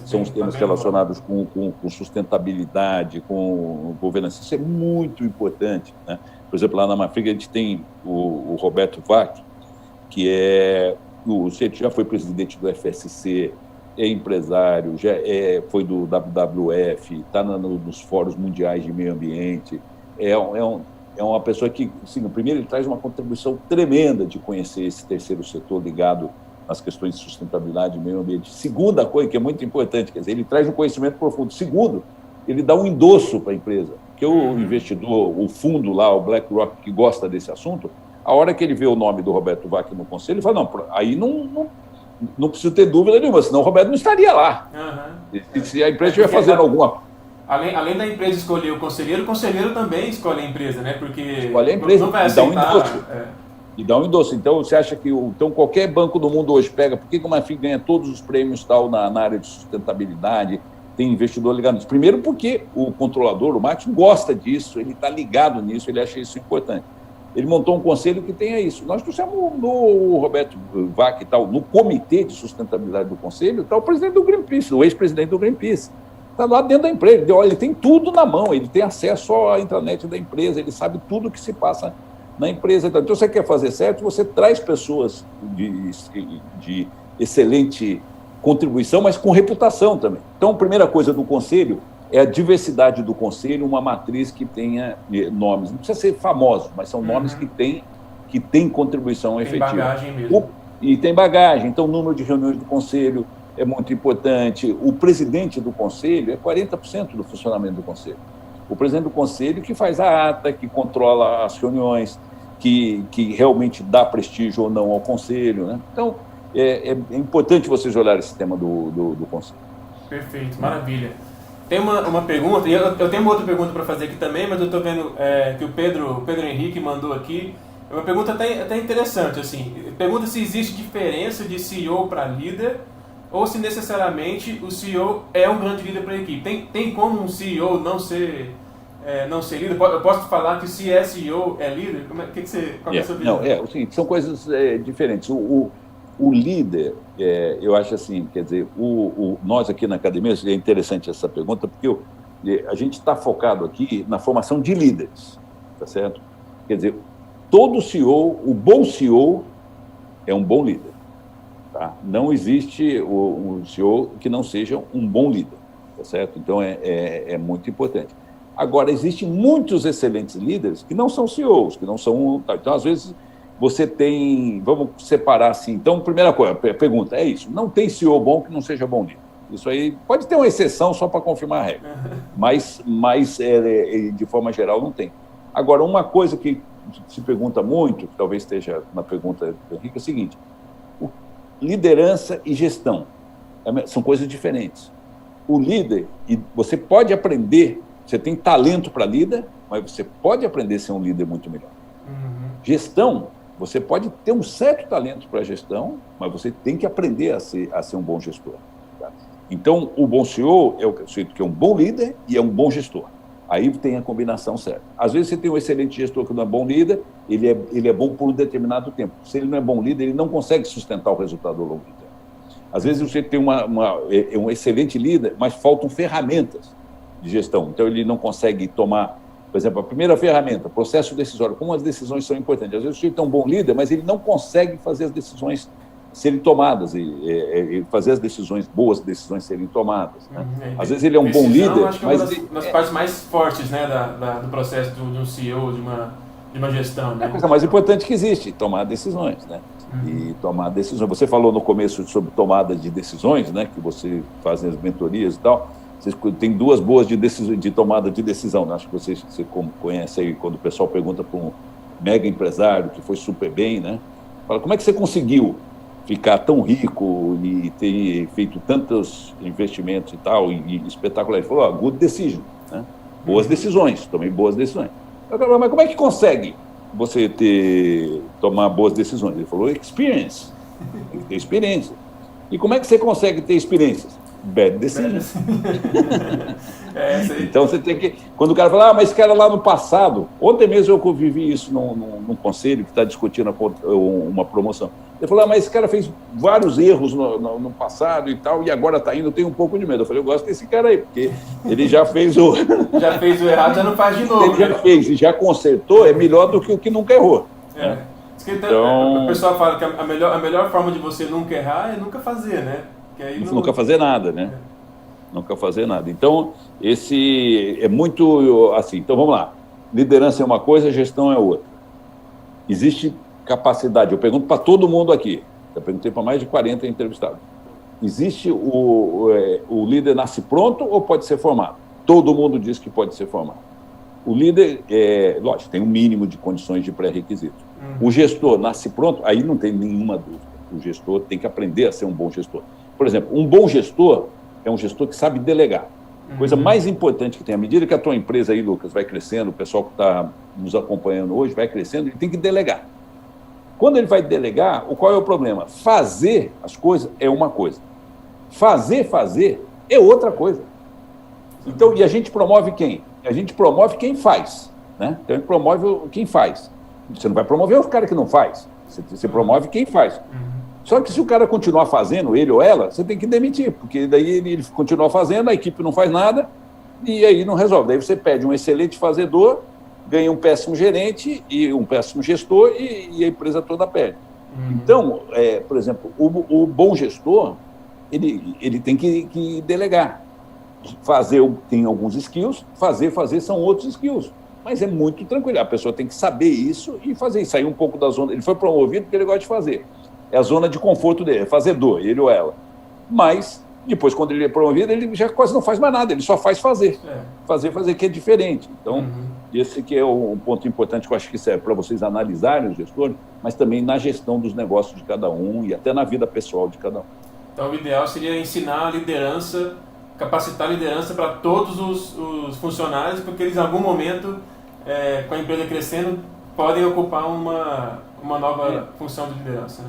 B: são os temas relacionados com sustentabilidade, com governança. Isso é muito importante, né? Por exemplo, lá na Marfrig a gente tem o Roberto Vac, que já foi presidente do FSC, é empresário, foi do WWF, está nos fóruns mundiais de meio ambiente, é uma pessoa que, assim, primeiro, ele traz uma contribuição tremenda de conhecer esse terceiro setor ligado às questões de sustentabilidade e meio ambiente. Segunda coisa, que é muito importante, quer dizer, ele traz um conhecimento profundo. Segundo, ele dá um endosso para a empresa, porque o investidor, o fundo lá, o BlackRock, que gosta desse assunto, a hora que ele vê o nome do Roberto Vac no conselho, ele fala, não, aí não preciso ter dúvida nenhuma, senão o Roberto não estaria lá. Se a empresa estiver fazendo alguma...
A: Além da empresa escolher o conselheiro também escolhe a empresa, né? Porque
B: escolhe a empresa,
A: não vai aceitar,
B: e dá um endosso. Então, você acha que qualquer banco do mundo hoje pega, por que a Marfrig ganha todos os prêmios tal na área de sustentabilidade, tem investidor ligado nisso? Primeiro porque o controlador, o Martin, gosta disso, ele está ligado nisso, ele acha isso importante. Ele montou um conselho que tenha isso. Nós trouxemos no Roberto Vac, tal, no comitê de sustentabilidade do conselho, está o presidente do Greenpeace, o ex-presidente do Greenpeace. Está lá dentro da empresa. Ele tem tudo na mão, ele tem acesso à intranet da empresa, ele sabe tudo o que se passa na empresa. Então, você quer fazer certo, você traz pessoas de excelente contribuição, mas com reputação também. Então, a primeira coisa do conselho é a diversidade do conselho, uma matriz que tenha nomes. Não precisa ser famoso, mas são nomes que têm contribuição efetiva. Tem
A: bagagem mesmo.
B: E tem bagagem. Então, o número de reuniões do conselho é muito importante. O presidente do conselho é 40% do funcionamento do conselho. O presidente do conselho que faz a ata, que controla as reuniões, que realmente dá prestígio ou não ao conselho, né? Então, é importante vocês olharem esse tema do conselho.
A: Perfeito, maravilha. Tem uma pergunta, e eu tenho uma outra pergunta para fazer aqui também, mas eu estou vendo que o Pedro Henrique mandou aqui. É uma pergunta até interessante, assim. Pergunta se existe diferença de CEO para líder, ou se necessariamente o CEO é um grande líder para a equipe. Tem como um CEO não ser líder? Eu posso falar que se é CEO é líder? Qual é a sua visão?
B: Não, são coisas diferentes. O líder, eu acho assim, quer dizer, nós aqui na academia, é interessante essa pergunta, porque a gente está focado aqui na formação de líderes, tá certo? Quer dizer, todo CEO, o bom CEO é um bom líder. Tá? Não existe um CEO que não seja um bom líder, tá certo? Então, é muito importante. Agora, existem muitos excelentes líderes que não são CEOs, que não são... Então, às vezes, você tem... Vamos separar assim. Então, primeira coisa, pergunta, é isso. Não tem CEO bom que não seja bom líder. Isso aí pode ter uma exceção só para confirmar a regra, mas de forma geral, não tem. Agora, uma coisa que se pergunta muito, que talvez esteja na pergunta do Henrique, é o seguinte: liderança e gestão são coisas diferentes. O líder, e você pode aprender, você tem talento para líder, mas você pode aprender a ser um líder muito melhor. Gestão, você pode ter um certo talento para gestão, mas você tem que aprender a ser um bom gestor. Tá? Então, o bom CEO é o sujeito que é um bom líder e é um bom gestor. Aí tem a combinação certa. Às vezes você tem um excelente gestor que não é bom líder, ele é bom por um determinado tempo. Se ele não é bom líder, ele não consegue sustentar o resultado ao longo do tempo. Às vezes você tem um excelente líder, mas faltam ferramentas de gestão. Então ele não consegue tomar, por exemplo, a primeira ferramenta, processo decisório. Como as decisões são importantes. Às vezes você tem um bom líder, mas ele não consegue fazer as decisões serem tomadas e fazer as decisões, boas decisões serem tomadas. Né? Às vezes ele é um bom líder,
A: acho que é uma das partes mais fortes, né, do processo de um CEO, de uma gestão. Né?
B: É a coisa mais importante que existe, tomar decisões. Né? E tomar decisões. Você falou no começo sobre tomada de decisões, né, que você faz as mentorias e tal. Vocês têm duas boas de tomada de decisão, né? Acho que você conhece aí, quando o pessoal pergunta para um mega empresário que foi super bem, né? Fala, como é que você conseguiu ficar tão rico e ter feito tantos investimentos e tal, e espetacular? Ele falou, good decision, né? Boas decisões, tomei boas decisões. Eu falei, mas como é que consegue você tomar boas decisões? Ele falou, experience, tem que ter experiência. E como é que você consegue ter experiências? Bad decision. Então você tem que. Quando o cara fala, mas esse cara lá no passado. Ontem mesmo eu vivi isso num conselho que está discutindo uma promoção. Ele falou, mas esse cara fez vários erros no passado e tal, e agora está indo, eu tenho um pouco de medo. Eu falei, eu gosto desse cara aí, porque ele já fez o.
A: Já fez o errado, já não faz de novo.
B: Ele já fez e já consertou, é melhor do que o que nunca errou.
A: Né? Então, o pessoal fala que a melhor forma de você nunca errar é nunca fazer, né? Que aí
B: nunca fazer nada, né? Nunca fazer nada. Então, esse é muito assim. Então, vamos lá. Liderança é uma coisa, gestão é outra. Existe capacidade. Eu pergunto para todo mundo aqui. Eu perguntei para mais de 40 entrevistados. Existe o líder nasce pronto ou pode ser formado? Todo mundo diz que pode ser formado. O líder, lógico, tem um mínimo de condições de pré-requisitos. O gestor nasce pronto, aí não tem nenhuma dúvida. O gestor tem que aprender a ser um bom gestor. Por exemplo, um bom gestor é um gestor que sabe delegar. Coisa mais importante que tem, à medida que a tua empresa aí, Lucas, vai crescendo, o pessoal que está nos acompanhando hoje vai crescendo, ele tem que delegar. Quando ele vai delegar, qual é o problema? Fazer as coisas é uma coisa. Fazer é outra coisa. Então, e a gente promove quem? A gente promove quem faz, né? Então, a gente promove quem faz. Você não vai promover os caras que não faz. Você promove quem faz. Só que se o cara continuar fazendo, ele ou ela, você tem que demitir, porque daí ele continua fazendo, a equipe não faz nada, e aí não resolve. Daí você pede um excelente fazedor, ganha um péssimo gerente e um péssimo gestor, e a empresa toda perde. Então, por exemplo, o bom gestor, ele tem que delegar. Tem alguns skills, fazer são outros skills. Mas é muito tranquilo, a pessoa tem que saber isso e fazer, sair um pouco da zona. Ele foi promovido porque ele gosta de fazer. É a zona de conforto dele, é fazedor, ele ou ela. Mas, depois, quando ele é promovido, ele já quase não faz mais nada, ele só faz fazer. Fazer, que é diferente. Então, esse que é um ponto importante que eu acho que serve para vocês analisarem os gestores, mas também na gestão dos negócios de cada um e até na vida pessoal de cada um.
A: Então, o ideal seria ensinar a liderança, capacitar a liderança para todos os funcionários, porque eles, em algum momento, com a empresa crescendo, podem ocupar uma nova função de liderança, né?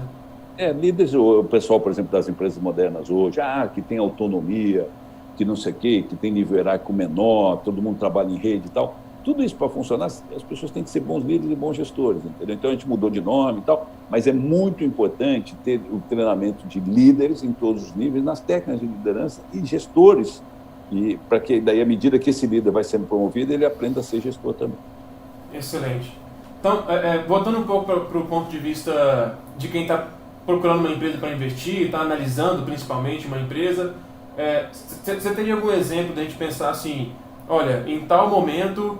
B: Líderes, o pessoal, por exemplo, das empresas modernas hoje, que tem autonomia, que não sei o quê, que tem nível hierárquico menor, todo mundo trabalha em rede e tal. Tudo isso para funcionar, as pessoas têm que ser bons líderes e bons gestores, entendeu? Então a gente mudou de nome e tal, mas é muito importante ter o treinamento de líderes em todos os níveis, nas técnicas de liderança e gestores, e para que daí, à medida que esse líder vai sendo promovido, ele aprenda a ser gestor também.
A: Excelente. Então, voltando um pouco para o ponto de vista de quem está procurando uma empresa para investir, está analisando principalmente uma empresa, você teria algum exemplo de a gente pensar assim, olha, em tal momento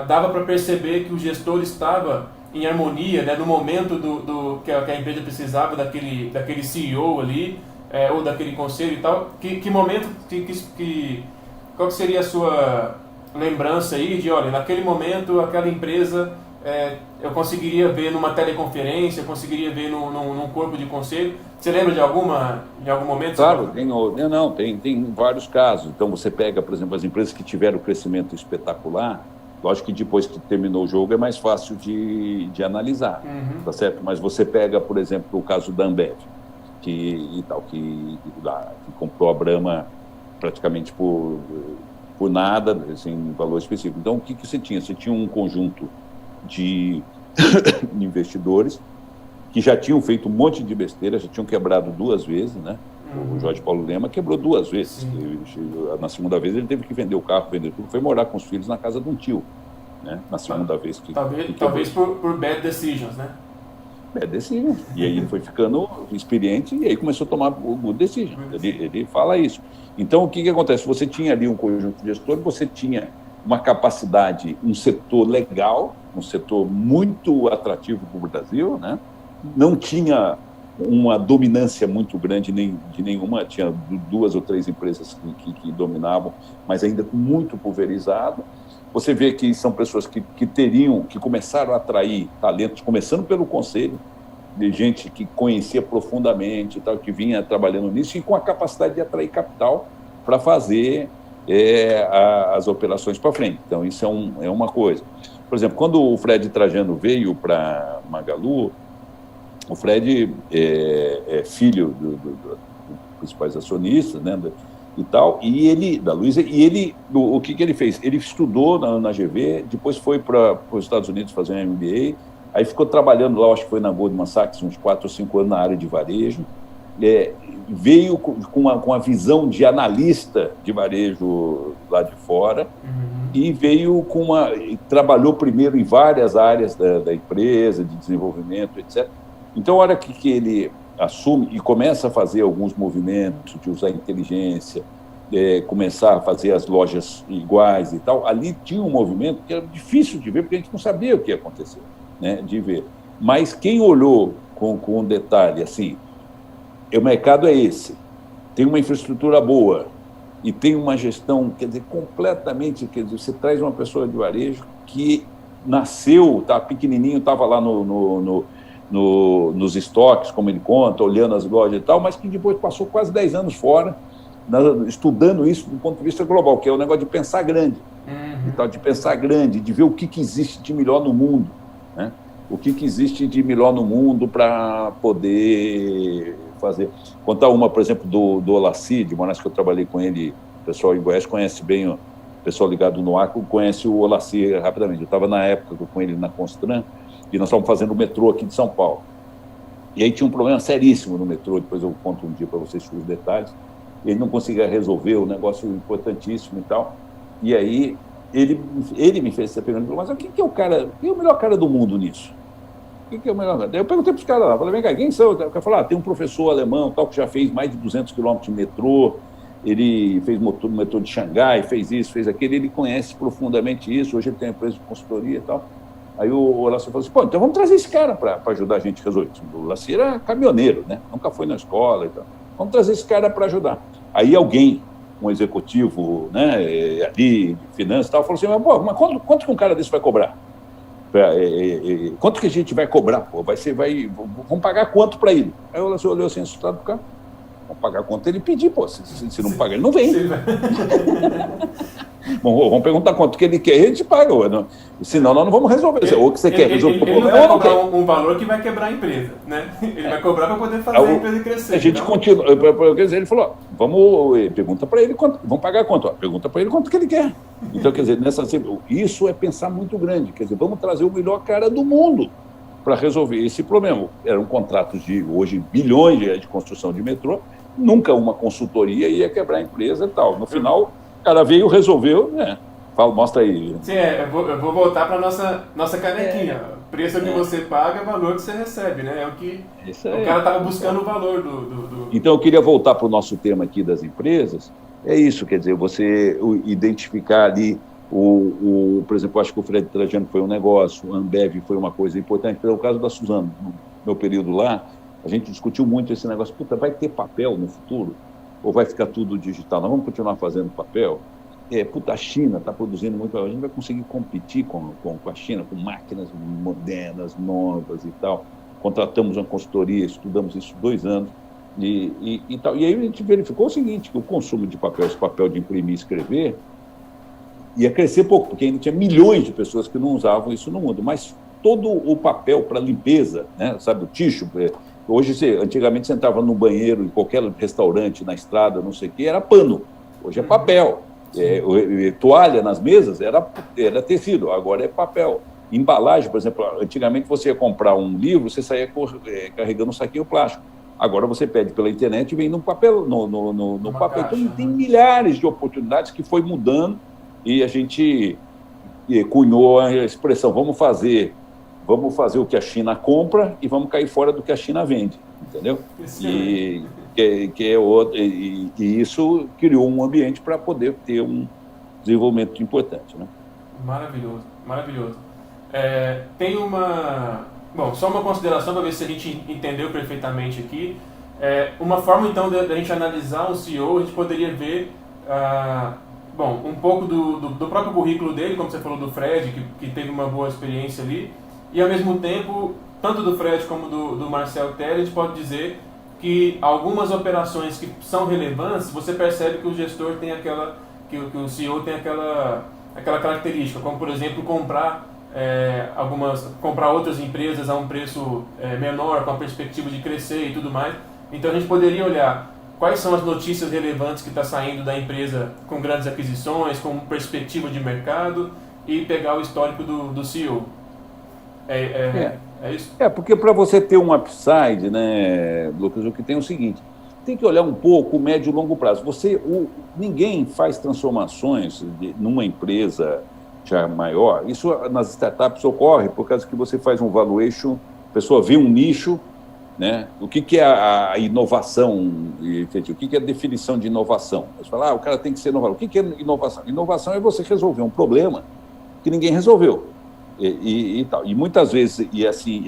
A: dava para perceber que o gestor estava em harmonia, né, no momento que a empresa precisava daquele CEO ali, ou daquele conselho e tal, que momento, qual que seria a sua lembrança aí de, olha, naquele momento aquela empresa eu conseguiria ver numa teleconferência, eu conseguiria ver num corpo de conselho. Você lembra de algum momento?
B: Claro, tem vários casos. Então você pega, por exemplo, as empresas que tiveram crescimento espetacular, lógico que depois que terminou o jogo é mais fácil de analisar, tá certo? Mas você pega, por exemplo, o caso da Ambev, que comprou a Brahma praticamente por nada, sem valor específico. Então, o que você tinha? Você tinha um conjunto de investidores que já tinham feito um monte de besteira, já tinham quebrado 2 vezes, né? O Jorge Paulo Lema quebrou 2 vezes. Na segunda vez ele teve que vender o carro, vender tudo, foi morar com os filhos na casa de um tio, né? Na segunda vez que
A: talvez por bad decisions, né?
B: Bad decisions. E aí ele foi ficando experiente e aí começou a tomar good decision. Ele fala isso. Então, o que acontece? Você tinha ali um conjunto de gestores, você tinha uma capacidade, um setor legal, um setor muito atrativo para o Brasil, né? Não tinha uma dominância muito grande de nenhuma, tinha 2 ou 3 empresas que dominavam, mas ainda muito pulverizado. Você vê que são pessoas que começaram a atrair talentos, começando pelo conselho, de gente que conhecia profundamente, tal, que vinha trabalhando nisso e com a capacidade de atrair capital para fazer as operações para frente. Então, isso é uma coisa. Por exemplo, quando o Fred Trajano veio para Magalu, o Fred é filho dos principais acionistas, né, e tal, e ele, da Luiza, e ele, o que ele fez? Ele estudou na GV, depois foi para os Estados Unidos fazer um MBA, aí ficou trabalhando lá, acho que foi na Goldman Sachs, uns 4 ou 5 anos na área de varejo, veio com a visão de analista de varejo lá de fora, e veio trabalhou primeiro em várias áreas da empresa, de desenvolvimento, etc. Então, a hora que ele assume e começa a fazer alguns movimentos de usar inteligência, começar a fazer as lojas iguais e tal, ali tinha um movimento que era difícil de ver, porque a gente não sabia o que ia acontecer, né, de ver. Mas quem olhou com um detalhe, assim, o mercado é esse, tem uma infraestrutura boa e tem uma gestão, quer dizer, completamente, quer dizer, você traz uma pessoa de varejo que nasceu, tá pequenininho, estava lá nos estoques, como ele conta, olhando as lojas e tal, mas que depois passou quase 10 anos fora, estudando isso do ponto de vista global, que é o negócio de pensar grande, de pensar grande, de ver o que existe de melhor no mundo, né? O que existe de melhor no mundo para poder fazer. Contar uma, por exemplo, do Olaci, de Manaus, que eu trabalhei com ele, o pessoal em Goiás conhece bem, o pessoal ligado no Acre conhece o Olaci rapidamente. Eu estava na época com ele na Constran, e nós estávamos fazendo o metrô aqui de São Paulo. E aí tinha um problema seríssimo no metrô, depois eu conto um dia para vocês os detalhes. Ele não conseguia resolver, um negócio importantíssimo e tal. E aí ele me fez essa pergunta, mas o que é o cara, quem é o melhor cara do mundo nisso? O que é o melhor cara? Daí eu perguntei para os caras lá, falei, vem cá, quem são? O cara falou, tem um professor alemão tal, que já fez mais de 200 quilômetros de metrô, ele fez metrô de Xangai, fez isso, fez aquilo, ele conhece profundamente isso, hoje ele tem uma empresa de consultoria e tal. Aí o Olaci falou assim, então vamos trazer esse cara para ajudar a gente a resolver isso. O Olaci era caminhoneiro, né? Nunca foi na escola e tal. Vamos trazer esse cara para ajudar. Aí alguém, um executivo, né, ali, de finanças e tal, falou assim, mas quanto que um cara desse vai cobrar? Quanto que a gente vai cobrar? Pô? Vamos pagar quanto para ele? Aí o Olaci olhou assim, assustado pro cara. Vamos pagar quanto ele pedir, pô. Se não pagar, ele não vem. Bom, vamos perguntar quanto que ele quer e a gente paga. Senão nós não vamos resolver. Ou que você quer resolver o problema.
A: Ele não vai cobrar um valor que vai quebrar a empresa, né? Ele vai cobrar para poder fazer a empresa crescer.
B: A gente continua. Ele falou, pergunta para ele quanto, vamos pagar quanto? Pergunta para ele quanto que ele quer. Então, quer dizer, isso é pensar muito grande. Quer dizer, vamos trazer o melhor cara do mundo para resolver esse problema. Eram contratos de, hoje, bilhões de construção de metrô. Nunca uma consultoria ia quebrar a empresa e tal. No final, o cara veio, resolveu, né? Fala, mostra aí.
A: Sim, eu vou voltar para nossa canequinha. O preço que você paga é o valor que você recebe, né? É o que o cara estava buscando o valor do...
B: Então, eu queria voltar para o nosso tema aqui das empresas. É isso, quer dizer, você identificar ali, por exemplo, eu acho que o Fred Trajano foi um negócio, o Ambev foi uma coisa importante. Pelo caso da Suzano, no meu período lá, a gente discutiu muito esse negócio, vai ter papel no futuro? Ou vai ficar tudo digital? Nós vamos continuar fazendo papel? A China está produzindo muito, a gente vai conseguir competir com a China, com máquinas modernas, novas e tal. Contratamos uma consultoria, estudamos isso 2 anos, e tal. E aí a gente verificou o seguinte, que o consumo de papel, esse papel de imprimir e escrever, ia crescer pouco, porque ainda tinha milhões de pessoas que não usavam isso no mundo, mas todo o papel para limpeza, né, sabe, o tixo, hoje, antigamente você entrava no banheiro, em qualquer restaurante, na estrada, não sei o que, era pano, hoje é papel. Toalha nas mesas era tecido, agora é papel. Embalagem, por exemplo, antigamente você ia comprar um livro, você saía carregando um saquinho plástico. Agora você pede pela internet e vem no papel, no papel. Caixa, então tem milhares de oportunidades que foi mudando e a gente cunhou a expressão, vamos fazer o que a China compra e vamos cair fora do que a China vende, entendeu? E isso criou um ambiente para poder ter um desenvolvimento importante, né?
A: Maravilhoso, maravilhoso. Tem uma Bom, só uma consideração para ver se a gente entendeu perfeitamente aqui. Uma forma, então, da gente analisar um CEO, a gente poderia ver, bom, um pouco do próprio currículo dele, como você falou do Fred, que teve uma boa experiência ali, e ao mesmo tempo, tanto do Fred como do Marcel Teller, a gente pode dizer que algumas operações que são relevantes, você percebe que o gestor tem que o CEO tem aquela característica, como por exemplo comprar outras empresas a um preço menor, com a perspectiva de crescer e tudo mais. Então a gente poderia olhar quais são as notícias relevantes que está saindo da empresa com grandes aquisições, com perspectiva de mercado, e pegar o histórico do CEO. É isso?
B: Porque para você ter um upside, né, Lucas, o que tem é o seguinte, tem que olhar um pouco o médio e longo prazo. Ninguém faz transformações numa empresa já maior. Isso nas startups ocorre por causa que você faz um valuation, a pessoa vê um nicho, né? O que é a inovação? O que é a definição de inovação? Você fala, o cara tem que ser inovador. O que é inovação? Inovação é você resolver um problema que ninguém resolveu. E muitas vezes,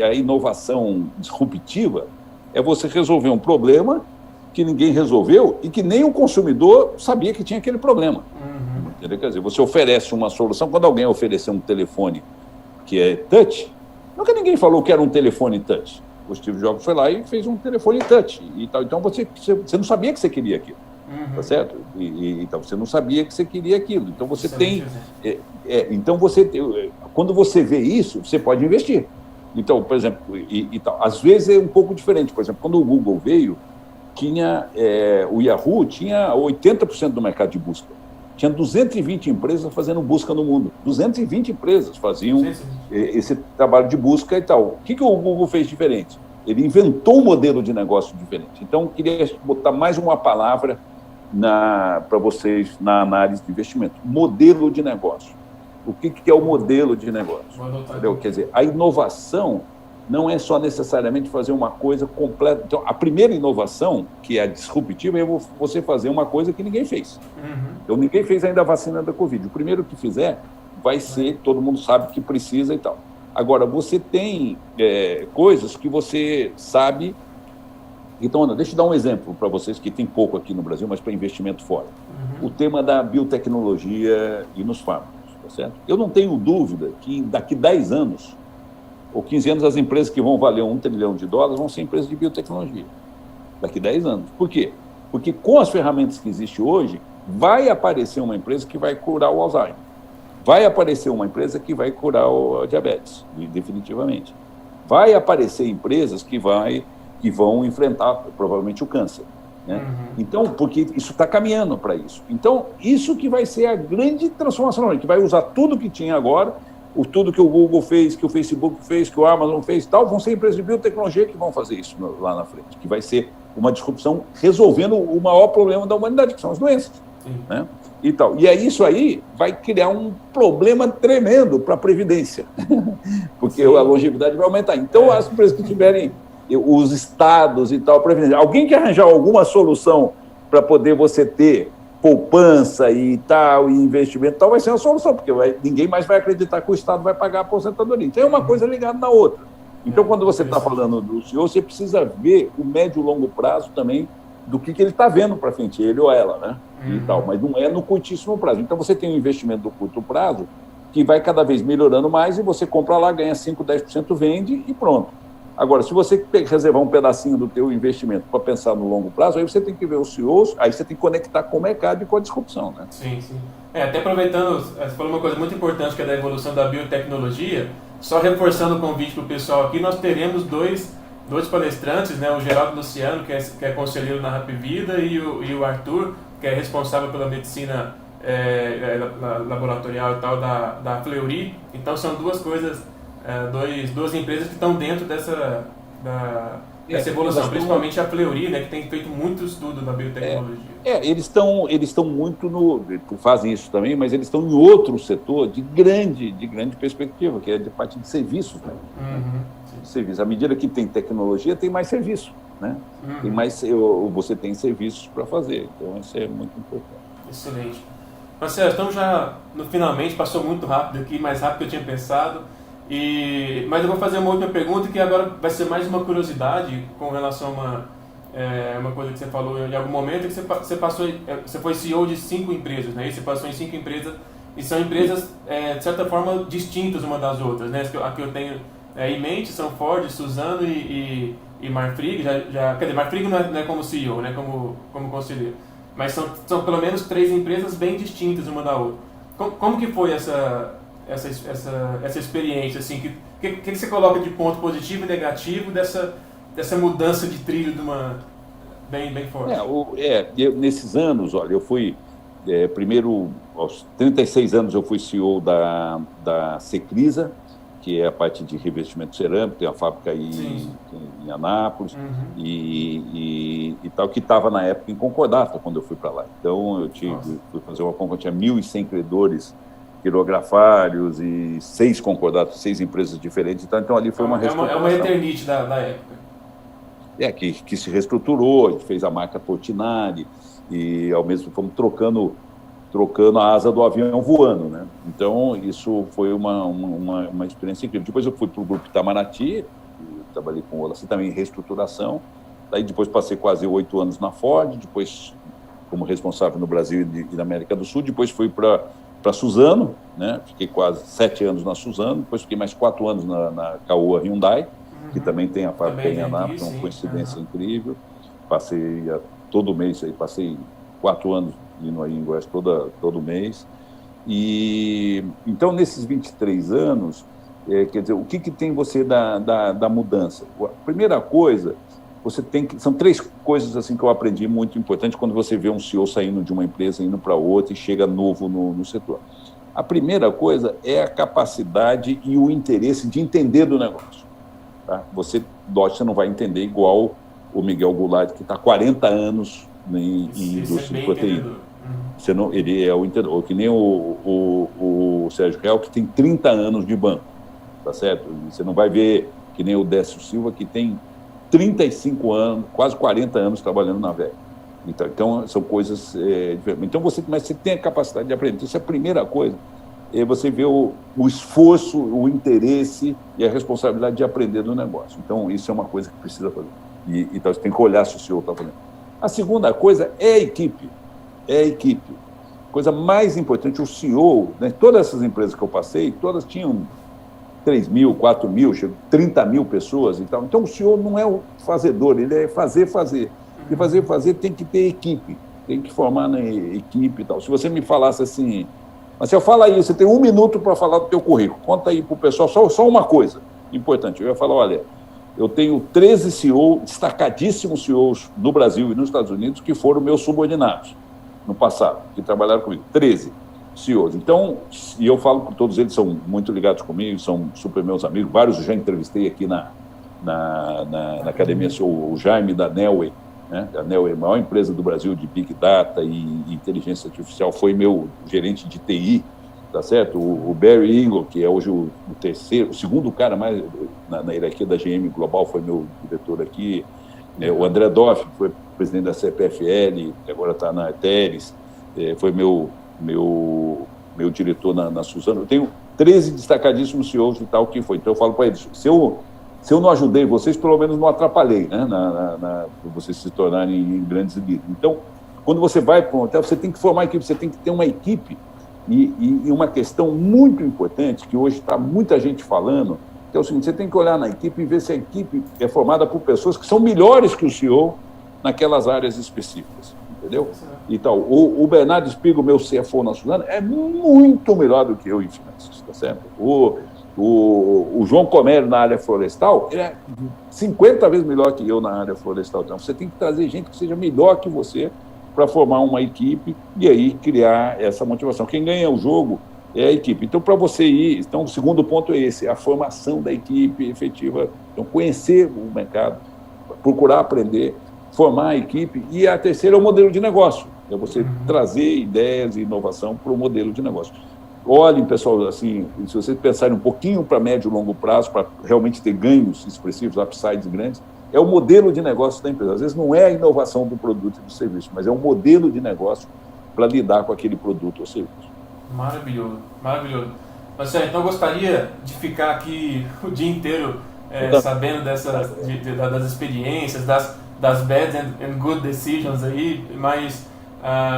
B: a inovação disruptiva é você resolver um problema que ninguém resolveu e que nem o consumidor sabia que tinha aquele problema. Quer dizer, você oferece uma solução. Quando alguém oferecer um telefone que é touch, nunca ninguém falou que era um telefone touch. O Steve Jobs foi lá e fez um telefone touch e tal. Então você não sabia que você queria aquilo, tá certo? Então você não sabia que você queria aquilo. Então você tem, então quando você vê isso, você pode investir. Então, por exemplo, às vezes é um pouco diferente. Por exemplo, quando o Google veio, o Yahoo tinha 80% do mercado de busca. Tinha 220 empresas fazendo busca no mundo. 220 empresas faziam esse trabalho de busca e tal. O que o Google fez diferente? Ele inventou um modelo de negócio diferente. Então, eu queria botar mais uma palavra para vocês na análise de investimento. Modelo de negócio. O que é o modelo de negócio? Entendeu? Quer dizer, a inovação não é só necessariamente fazer uma coisa completa. Então, a primeira inovação, que é a disruptiva, é você fazer uma coisa que ninguém fez. Então, ninguém fez ainda a vacina da Covid. O primeiro que fizer vai ser, todo mundo sabe que precisa e tal. Agora, você tem coisas que você sabe. Então, Ana, deixa eu dar um exemplo para vocês, que tem pouco aqui no Brasil, mas para investimento fora. O tema da biotecnologia e nos fármacos, tá certo? Eu não tenho dúvida que daqui 10 anos, ou 15 anos, as empresas que vão valer $1 trilhão vão ser empresas de biotecnologia. Daqui 10 anos. Por quê? Porque com as ferramentas que existem hoje, vai aparecer uma empresa que vai curar o Alzheimer. Vai aparecer uma empresa que vai curar o diabetes, definitivamente. Vai aparecer empresas que vão enfrentar, provavelmente, o câncer. Né? Então, porque isso está caminhando para isso. Então, isso que vai ser a grande transformação, que vai usar tudo que tinha agora, tudo que o Google fez, que o Facebook fez, que o Amazon fez e tal, vão ser empresas de biotecnologia que vão fazer isso lá na frente, que vai ser uma disrupção resolvendo o maior problema da humanidade, que são as doenças. Né? E tal. E aí isso aí vai criar um problema tremendo para a Previdência, porque a longevidade vai aumentar. Então, as empresas que tiverem, os estados e tal, Previdência, alguém que arranjar alguma solução para poder você ter poupança e tal, e investimento e tal, vai ser uma solução, porque ninguém mais vai acreditar que o Estado vai pagar a aposentadoria. Então, é uma coisa ligada na outra. Então, quando você está falando do CEO, você precisa ver o médio e longo prazo também do que ele está vendo para frente, ele ou ela, né? E tal, mas não é no curtíssimo prazo. Então, você tem um investimento do curto prazo que vai cada vez melhorando mais e você compra lá, ganha 5%, 10%, vende e pronto. Agora, se você reservar um pedacinho do teu investimento para pensar no longo prazo, aí você tem que ver os CEOs, aí você tem que conectar com o mercado e com a disrupção, né?
A: Sim. Até aproveitando, você falou uma coisa muito importante, que é da evolução da biotecnologia. Só reforçando o convite para o pessoal aqui, nós teremos dois palestrantes, né? O Geraldo Luciano, que é conselheiro na Rap Vida, e o Arthur, que é responsável pela medicina laboratorial e tal da Fleury. Então são duas coisas, duas empresas que estão dentro dessa evolução, principalmente a Fleury, né, que tem feito muito estudo na biotecnologia.
B: Eles estão muito fazem isso também, mas eles estão em outro setor de grande perspectiva, que é de parte de serviços, né? Serviço. À medida que tem tecnologia, tem mais serviço, né? Tem mais, você tem serviços para fazer, então isso é muito importante.
A: Excelente. Marcelo, estamos já no finalmente, passou muito rápido aqui, mais rápido do que eu tinha pensado. Mas eu vou fazer uma outra pergunta que agora vai ser mais uma curiosidade com relação a uma coisa que você falou em algum momento, que você foi CEO de 5 empresas, né? E você passou em 5 empresas, e são empresas, de certa forma, distintas uma das outras, né? A que eu tenho em mente são Ford, Suzano e Marfrig. Quer dizer, Marfrig não é como CEO, né? Como conselheiro. Mas são pelo menos 3 empresas bem distintas uma da outra. Como que foi essa experiência, assim? Que você coloca de ponto positivo e negativo dessa mudança de trilho de uma bem forte?
B: Nesses anos, olha, eu fui primeiro, aos 36 anos eu fui CEO da Secrisa, que é a parte de revestimento cerâmico, tem uma fábrica aí em Anápolis, e tal, que estava na época em concordata quando eu fui para lá. Então eu fui fazer uma concordata, tinha 1.100 credores quirografários e 6 concordatos, 6 empresas diferentes. Então ali foi uma reestruturação.
A: É uma eternite da época.
B: Que se reestruturou, a gente fez a marca Portinari, e ao mesmo tempo trocando a asa do avião voando, né? Então, isso foi uma experiência incrível. Depois eu fui para o Grupo Itamaraty, trabalhei com o Olacê também em reestruturação, daí depois passei quase 8 anos na Ford, depois como responsável no Brasil e na América do Sul, depois fui para Suzano, né? Fiquei quase 7 anos na Suzano, depois fiquei mais 4 anos na Caoa Hyundai, que também tem a fábrica em Anápolis, uma coincidência incrível. Passei todo mês, passei 4 anos indo aí em Goiás todo mês. E então, nesses 23 anos, quer dizer, o que tem você da mudança? A primeira coisa, são 3 coisas assim que eu aprendi muito importante quando você vê um CEO saindo de uma empresa, indo para outra e chega novo no setor. A primeira coisa é a capacidade e o interesse de entender do negócio. Tá? Você não vai entender igual o Miguel Goulart, que está há 40 anos em indústria de proteína. Ele é o entendedor, que nem o Sérgio Real, que tem 30 anos de banco, tá certo? Você não vai ver que nem o Décio Silva, que tem 35 anos, quase 40 anos trabalhando na VEG. Então são coisas diferentes. Então, mas você tem a capacidade de aprender. Essa é a primeira coisa. Você vê o esforço, o interesse e a responsabilidade de aprender do negócio. Então, isso é uma coisa que precisa fazer. Então, você tem que olhar se o CEO está fazendo. A segunda coisa é a equipe. Coisa mais importante, o CEO, né, todas essas empresas que eu passei, todas tinham 3.000, 4.000, 30.000 pessoas e tal. Então, o CEO não é o fazedor, ele é fazer. E fazer tem que ter equipe, tem que formar na equipe e tal. Se você me falasse assim, mas se eu falar aí, você tem 1 minuto para falar do teu currículo, conta aí para o pessoal só uma coisa importante. Eu ia falar, olha, eu tenho 13 CEOs, destacadíssimos CEOs no Brasil e nos Estados Unidos, que foram meus subordinados no passado, que trabalharam comigo, 13 CEOs. Então, e eu falo com todos eles, são muito ligados comigo, são super meus amigos, vários eu já entrevistei aqui na academia, o Jaime da Nelway, né? A Nelway é a maior empresa do Brasil de Big Data e inteligência artificial, foi meu gerente de TI, tá certo? O Barry Eagle, que é hoje o segundo cara mais na hierarquia da GM Global, foi meu diretor aqui. O André Doff foi presidente da CPFL, que agora está na Teres, foi meu diretor na Suzano. Eu tenho 13 destacadíssimos CEOs e tal que foi. Então eu falo para eles, se eu não ajudei vocês, pelo menos não atrapalhei, né, para vocês se tornarem grandes líderes. Então, quando você vai para um hotel, você tem que formar equipe, você tem que ter uma equipe. E uma questão muito importante, que hoje está muita gente falando, que é o seguinte, você tem que olhar na equipe e ver se a equipe é formada por pessoas que são melhores que o CEO naquelas áreas específicas, entendeu? Então, o Bernardo Espigo, meu CFO na Suzano, é muito melhor do que eu em finanças, tá certo? O João Comério na área florestal, ele é 50 vezes melhor que eu na área florestal. Então, você tem que trazer gente que seja melhor que você para formar uma equipe e aí criar essa motivação. Quem ganha o jogo é a equipe. Então, para você ir... Então, o segundo ponto é esse, a formação da equipe efetiva. Então, conhecer o mercado, procurar aprender, formar a equipe. E a terceira é o modelo de negócio. É você trazer ideias e inovação para o modelo de negócio. Olhem, pessoal, assim, se vocês pensarem um pouquinho para médio e longo prazo, para realmente ter ganhos expressivos, upsides grandes, é o modelo de negócio da empresa. Às vezes não é a inovação do produto e do serviço, mas é um modelo de negócio para lidar com aquele produto ou serviço.
A: Maravilhoso, maravilhoso. Marcelo, então eu gostaria de ficar aqui o dia inteiro sabendo das experiências, das bad and good decisions aí, mas,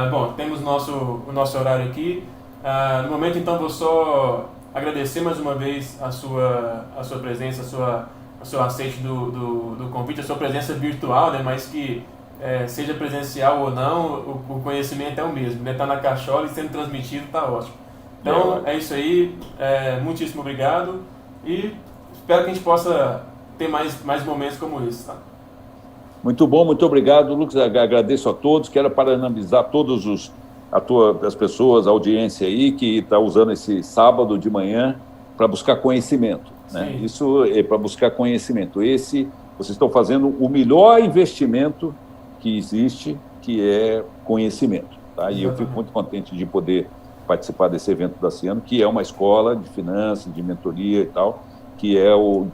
A: bom, temos o nosso horário aqui. No momento, então, vou só agradecer mais uma vez a sua presença, o seu aceite do convite, a sua presença virtual, né, mas que seja presencial ou não, o conhecimento é o mesmo, né, tá na cachola e sendo transmitido, tá ótimo. Então, é isso aí, muitíssimo obrigado e espero que a gente possa ter mais momentos como esse, tá?
B: Muito bom, muito obrigado, Lucas. Agradeço a todos. Quero parabenizar todos as pessoas, a audiência aí que está usando esse sábado de manhã para buscar conhecimento. Né? Isso é para buscar conhecimento. Vocês estão fazendo o melhor investimento que existe, que é conhecimento. Tá? E eu fico muito contente de poder participar desse evento da Ciano, que é uma escola de finanças, de mentoria e tal, que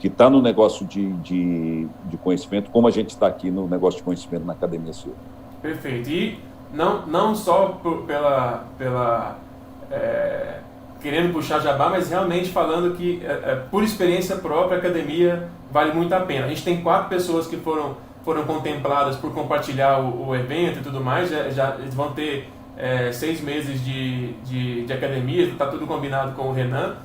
B: está no negócio de conhecimento, como a gente está aqui no negócio de conhecimento na Academia Ciano.
A: Perfeito. E não só querendo puxar jabá, mas realmente falando que, por experiência própria, a academia vale muito a pena. A gente tem 4 pessoas que foram contempladas por compartilhar o evento e tudo mais, eles vão ter 6 meses de academia, está tudo combinado com o Renan.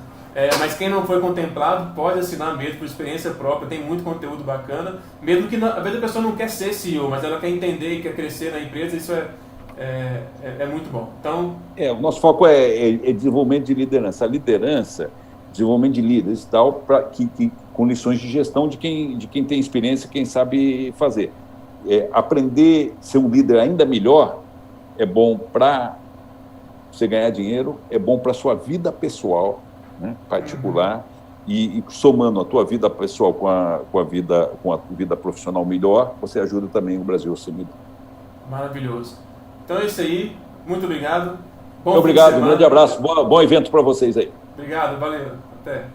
A: Mas quem não foi contemplado pode assinar mesmo por experiência própria, tem muito conteúdo bacana, mesmo que às vezes a pessoa não quer ser CEO, mas ela quer entender e quer crescer na empresa, isso é muito bom. Então,
B: o nosso foco é desenvolvimento de liderança. A liderança, desenvolvimento de líderes e tal, com lições de gestão de quem tem experiência, quem sabe fazer. Aprender a ser um líder ainda melhor é bom para você ganhar dinheiro, é bom para a sua vida pessoal, né, particular, e somando a tua vida pessoal com a vida profissional melhor, você ajuda também o Brasil a ser melhor.
A: Maravilhoso. Então é isso aí, muito obrigado.
B: Obrigado, um grande abraço, bom evento para vocês aí.
A: Obrigado, valeu, até.